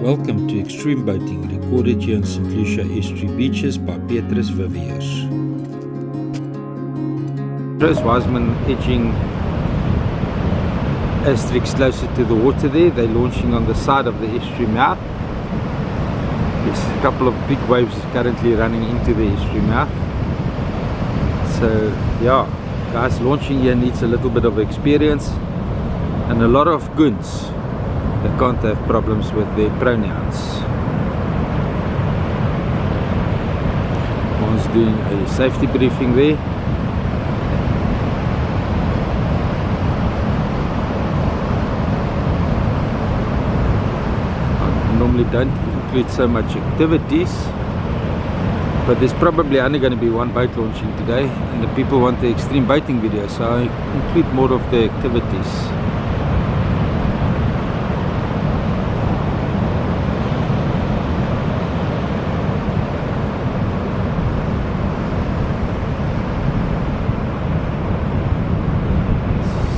Welcome to Extreme Boating, recorded here on St Lucia Estuary beaches by Petrus Viviers. Chris Wiseman edging Asterix closer to the water there. They're launching on the side of the estuary mouth. There's a couple of big waves currently running into the estuary mouth. So yeah, guys launching here needs a little bit of experience and a lot of goons. They can't have problems with their pronouns. One's doing a safety briefing there. I normally don't include so much activities, but there's probably only going to be one boat launching today, and the people want the extreme boating video, so I include more of the activities.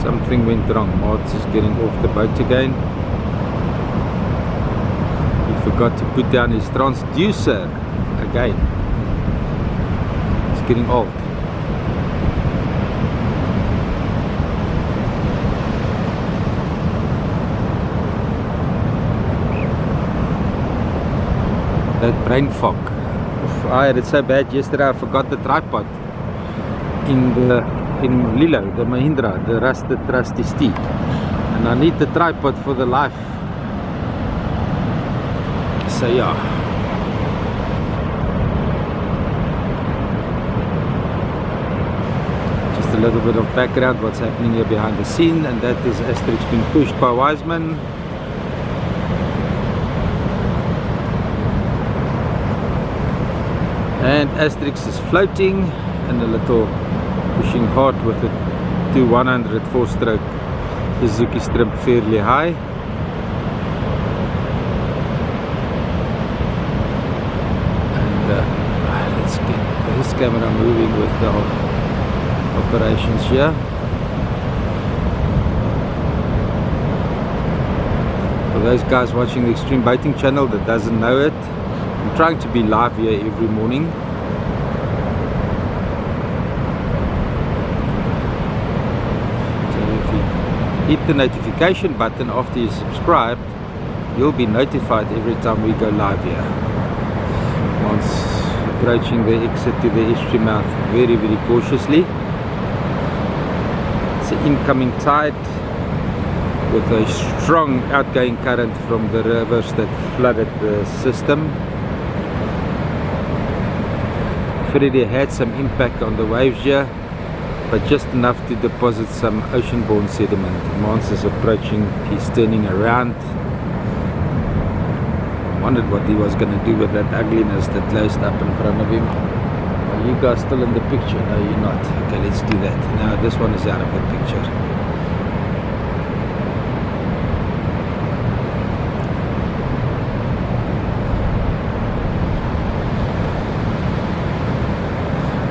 Something went wrong. Martz is getting off the boat again. He forgot to put down his transducer again. It's getting old. That brain fog. I had it so bad yesterday I forgot the tripod in Lilo, the Mahindra, the rusted trusty steed, and I need the tripod for the life. So yeah, just a little bit of background what's happening here behind the scene, and that is Asterix being pushed by Wiseman. And Asterix is floating and a little pushing hard with it to 100 4-stroke Suzuki Strip fairly high. And let's get this camera moving with the operations here. For those guys watching the Extreme Boating channel that doesn't know it, I'm trying to be live here every morning. Hit the notification button after you subscribe, you'll be notified every time we go live here. Once approaching the exit to the estuary mouth very cautiously. It's an incoming tide with a strong outgoing current from the rivers that flooded the system. Freddy had some impact on the waves here, but just enough to deposit some ocean-borne sediment. Mons is approaching, he's turning around. I wondered what he was going to do with that ugliness that closed up in front of him. Are you guys still in the picture? No, you're not. Okay, let's do that. Now this one is out of the picture.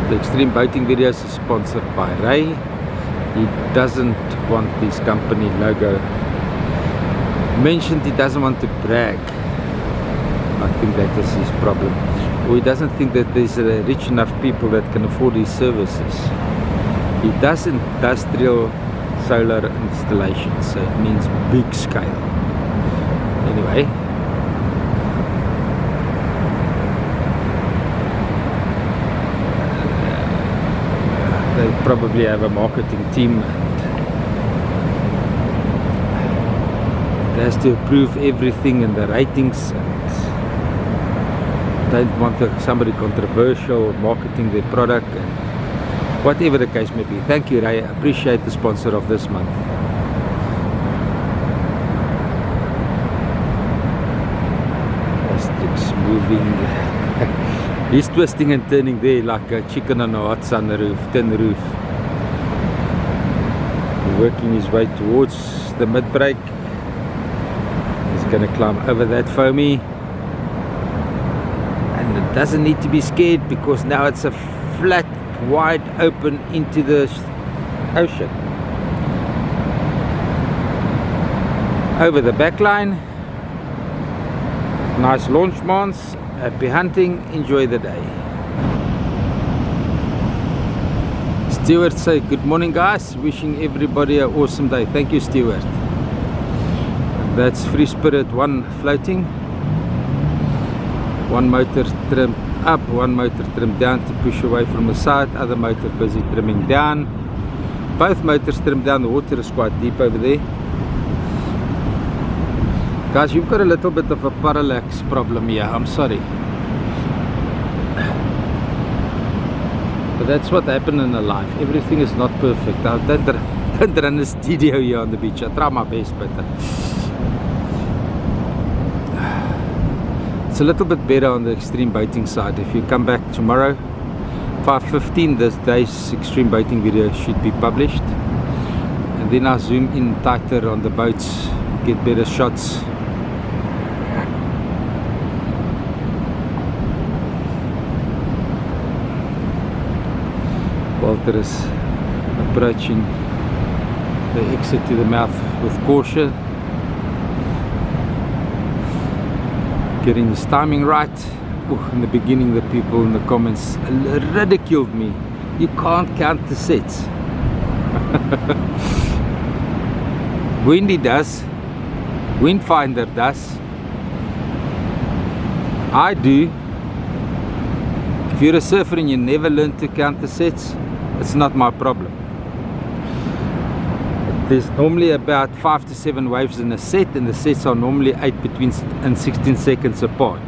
The Extreme Boating videos is sponsored by Ray. He doesn't want his company logo mentioned. He doesn't want to brag. I think that is his problem. Or he doesn't think that there's rich enough people that can afford his services. He does industrial solar installations, so it means big scale. Anyway, they probably have a marketing team that has to approve everything in the ratings, and don't want somebody controversial marketing their product, and whatever the case may be. Thank you, Ray. I appreciate the sponsor of this month. Asterix moving. He's twisting and turning there like a chicken on a hot sun roof, tin roof. Working his way towards the mid-break. He's going to climb over that foamy. And it doesn't need to be scared because now it's a flat, wide open into the ocean. Over the back line. Nice launch, Mons. Happy hunting. Enjoy the day. Stuart say good morning, guys. Wishing everybody an awesome day. Thank you, Stuart. That's Free Spirit 1 floating. One motor trimmed up, one motor trimmed down to push away from the side, other motor busy trimming down. Both motors trimmed down. The water is quite deep over there. Guys, you've got a little bit of a parallax problem here. I'm sorry. But that's what happened in life. Everything is not perfect. I don't run a studio here on the beach. I try my best, but it's a little bit better on the extreme boating side. If you come back tomorrow 5:15, this day's extreme boating video should be published, and then I'll zoom in tighter on the boats, get better shots. Walter is approaching the exit to the mouth with caution, getting his timing right. In the beginning, the people in the comments ridiculed me. You can't count the sets. Windy does, Windfinder does, I do. If you're a surfer and you never learn to count the sets, it's not my problem. There's normally about 5 to 7 waves in a set, and the sets are normally 8 between and 16 seconds apart.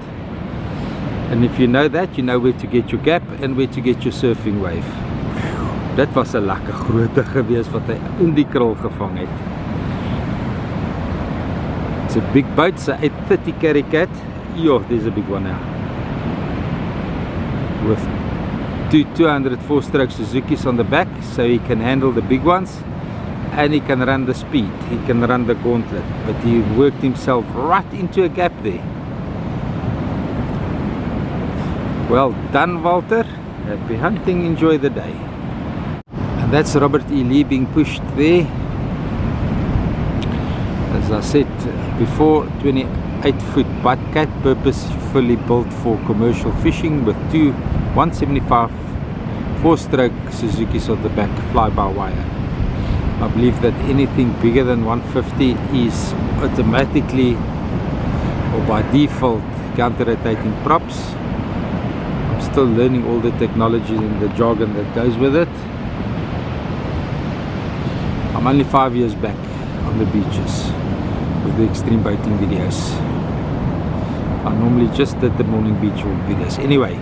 And if you know that, you know where to get your gap and where to get your surfing wave. Dit was 'n lekker groote gewees wat hy in die krul gevang het. It's a big boat, it's a 830 carry cat. Yo, there's a big one now. With two 204 stroke Suzuki's on the back, so he can handle the big ones and he can run the speed, he can run the gauntlet. But he worked himself right into a gap there. Well done, Walter. Happy hunting, enjoy the day. And that's Robert E. Lee being pushed there. As I said before, 28-foot buttcat, purposefully built for commercial fishing, with two 175 4-stroke Suzuki's on the back, fly-by-wire. I believe that anything bigger than 150 is automatically or by default counter-rotating props. I'm still learning all the technology and the jargon that goes with it. I'm only 5 years back on the beaches with the extreme boating videos. I normally just did the morning beach walk videos. Anyway,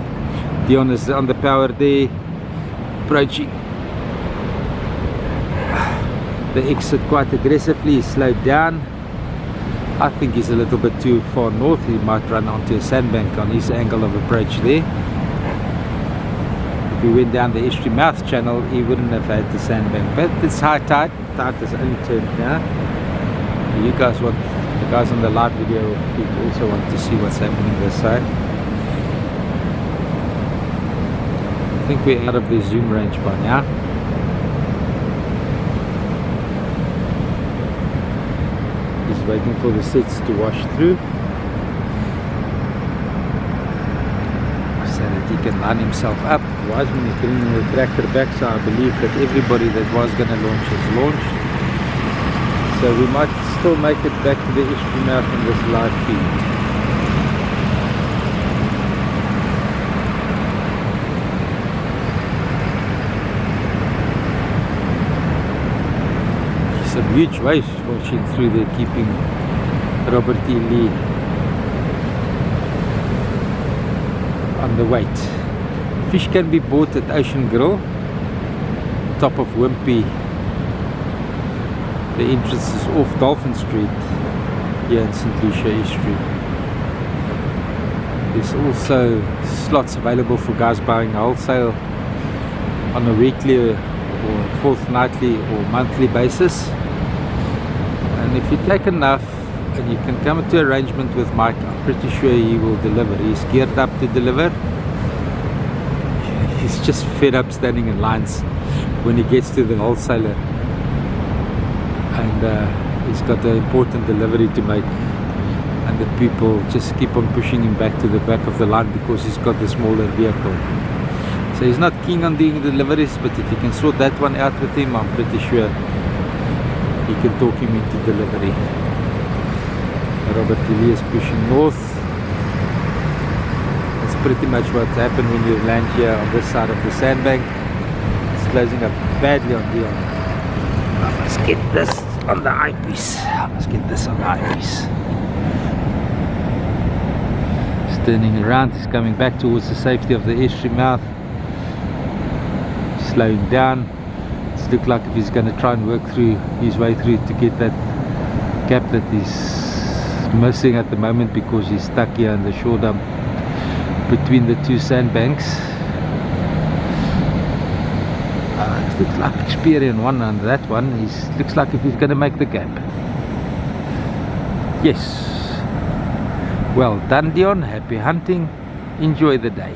Dion is on the power there, approaching the exit quite aggressively. He slowed down. I think he's a little bit too far north. He might run onto a sandbank on his angle of approach there. If he went down the estuary mouth channel, he wouldn't have had the sandbank. But it's high tide. Tide is only turned now. You guys want, the guys on the live video, people also want to see what's happening this side. I think we're out of the zoom range by now. He's waiting for the sets to wash through so that he can line himself up. Wiseman is bringing the tractor back, so I believe that everybody that was going to launch has launched. So we might still make it back to the estuary mouth in this live feed. Some huge waves washing through there, keeping Robert E. Lee on the weight. Fish can be bought at Ocean Grill, top of Wimpy. The entrance is off Dolphin Street here in St Lucia Estuary. There's also slots available for guys buying wholesale on a weekly or fortnightly or monthly basis. And if you take enough and you can come to arrangement with Mike, I'm pretty sure he will deliver. He's geared up to deliver. He's just fed up standing in lines when he gets to the wholesaler, and he's got an important delivery to make, and the people just keep on pushing him back to the back of the line because he's got the smaller vehicle. So he's not keen on doing deliveries, but if you can sort that one out with him, I'm pretty sure you can talk him into delivery. Robert Tilly is pushing north. That's pretty much what's happened when you land here on this side of the sandbank. It's closing up badly on Dion. I must get this on the eyepiece. I must get this on the eyepiece. He's turning around. He's coming back towards the safety of the estuary mouth. Slowing down. It looks like if he's going to try and work through his way through to get that gap that he's missing at the moment because he's stuck here in the shore dump between the two sandbanks. It looks like Experience one on that one. Looks like if he's going to make the gap. Yes. Well done, Dion. Happy hunting. Enjoy the day.